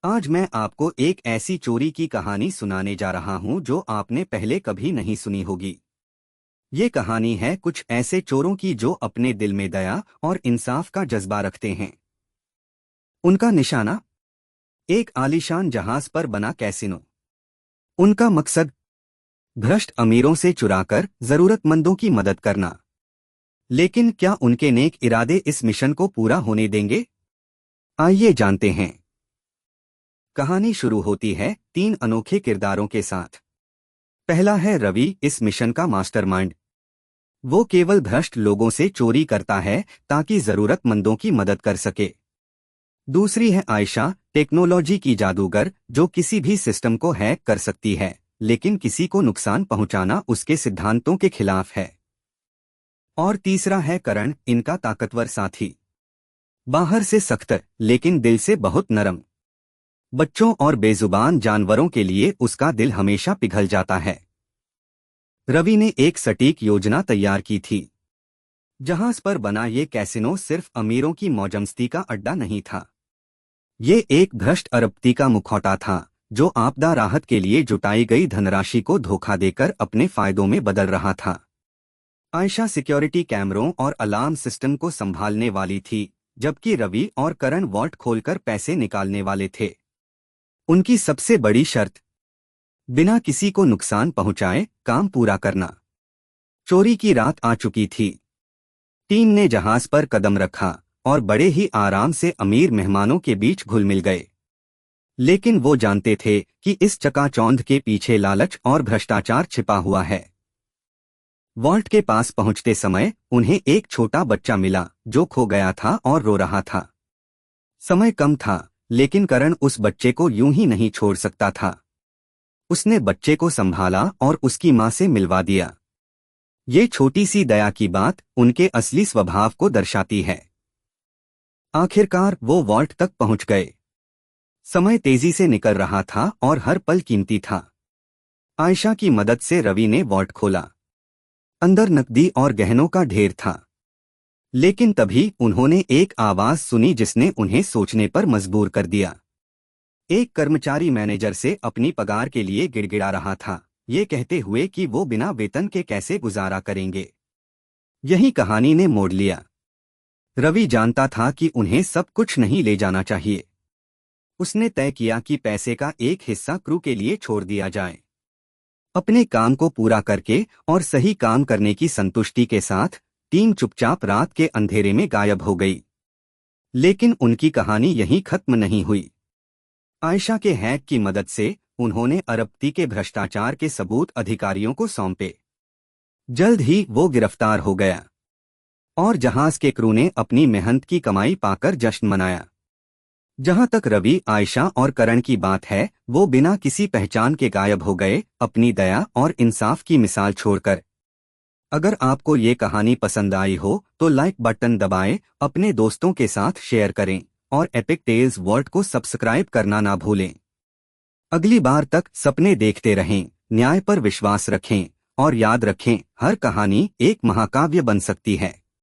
आज मैं आपको एक ऐसी चोरी की कहानी सुनाने जा रहा हूं जो आपने पहले कभी नहीं सुनी होगी। ये कहानी है कुछ ऐसे चोरों की जो अपने दिल में दया और इंसाफ का जज्बा रखते हैं। उनका निशाना एक आलीशान जहाज पर बना कैसीनो। उनका मकसद भ्रष्ट अमीरों से चुराकर जरूरतमंदों की मदद करना। लेकिन क्या उनके नेक इरादे इस मिशन को पूरा होने देंगे? आइए जानते हैं। कहानी शुरू होती है तीन अनोखे किरदारों के साथ। पहला है रवि, इस मिशन का मास्टरमाइंड। वो केवल भ्रष्ट लोगों से चोरी करता है ताकि जरूरतमंदों की मदद कर सके। दूसरी है आयशा, टेक्नोलॉजी की जादूगर जो किसी भी सिस्टम को हैक कर सकती है, लेकिन किसी को नुकसान पहुंचाना उसके सिद्धांतों के खिलाफ है। और तीसरा है करण, इनका ताकतवर साथी। बाहर से सख्त लेकिन दिल से बहुत नरम। बच्चों और बेजुबान जानवरों के लिए उसका दिल हमेशा पिघल जाता है। रवि ने एक सटीक योजना तैयार की थी। जहाज पर बना ये कैसीनो सिर्फ अमीरों की मौजमस्ती का अड्डा नहीं था। ये एक भ्रष्ट अरबपति का मुखौटा था जो आपदा राहत के लिए जुटाई गई धनराशि को धोखा देकर अपने फायदों में बदल रहा था। आयशा सिक्योरिटी कैमरों और अलार्म सिस्टम को संभालने वाली थी, जबकि रवि और करण वॉल्ट खोलकर पैसे निकालने वाले थे। उनकी सबसे बड़ी शर्त बिना किसी को नुकसान पहुंचाए काम पूरा करना। चोरी की रात आ चुकी थी। टीम ने जहाज पर कदम रखा और बड़े ही आराम से अमीर मेहमानों के बीच घुल मिल गए। लेकिन वो जानते थे कि इस चकाचौंध के पीछे लालच और भ्रष्टाचार छिपा हुआ है। वॉल्ट के पास पहुंचते समय उन्हें एक छोटा बच्चा मिला जो खो गया था और रो रहा था। समय कम था, लेकिन करण उस बच्चे को यूं ही नहीं छोड़ सकता था। उसने बच्चे को संभाला और उसकी मां से मिलवा दिया। ये छोटी सी दया की बात उनके असली स्वभाव को दर्शाती है। आखिरकार वो वॉल्ट तक पहुंच गए। समय तेजी से निकल रहा था और हर पल कीमती था। आयशा की मदद से रवि ने वॉल्ट खोला। अंदर नकदी और गहनों का ढेर था। लेकिन तभी उन्होंने एक आवाज सुनी जिसने उन्हें सोचने पर मजबूर कर दिया। एक कर्मचारी मैनेजर से अपनी पगार के लिए गिड़गिड़ा रहा था, ये कहते हुए कि वो बिना वेतन के कैसे गुजारा करेंगे। यही कहानी ने मोड़ लिया। रवि जानता था कि उन्हें सब कुछ नहीं ले जाना चाहिए। उसने तय किया कि पैसे का एक हिस्सा क्रू के लिए छोड़ दिया जाए। अपने काम को पूरा करके और सही काम करने की संतुष्टि के साथ टीम चुपचाप रात के अंधेरे में गायब हो गई। लेकिन उनकी कहानी यहीं खत्म नहीं हुई। आयशा के हैक की मदद से उन्होंने अरबपति के भ्रष्टाचार के सबूत अधिकारियों को सौंपे। जल्द ही वो गिरफ्तार हो गया और जहाज के क्रू ने अपनी मेहनत की कमाई पाकर जश्न मनाया। जहां तक रवि, आयशा और करण की बात है, वो बिना किसी पहचान के गायब हो गए, अपनी दया और इंसाफ की मिसाल छोड़कर। अगर आपको ये कहानी पसंद आई हो तो लाइक बटन दबाएं, अपने दोस्तों के साथ शेयर करें और एपिक टेल्स वर्ल्ड को सब्सक्राइब करना ना भूलें। अगली बार तक सपने देखते रहें, न्याय पर विश्वास रखें और याद रखें, हर कहानी एक महाकाव्य बन सकती है।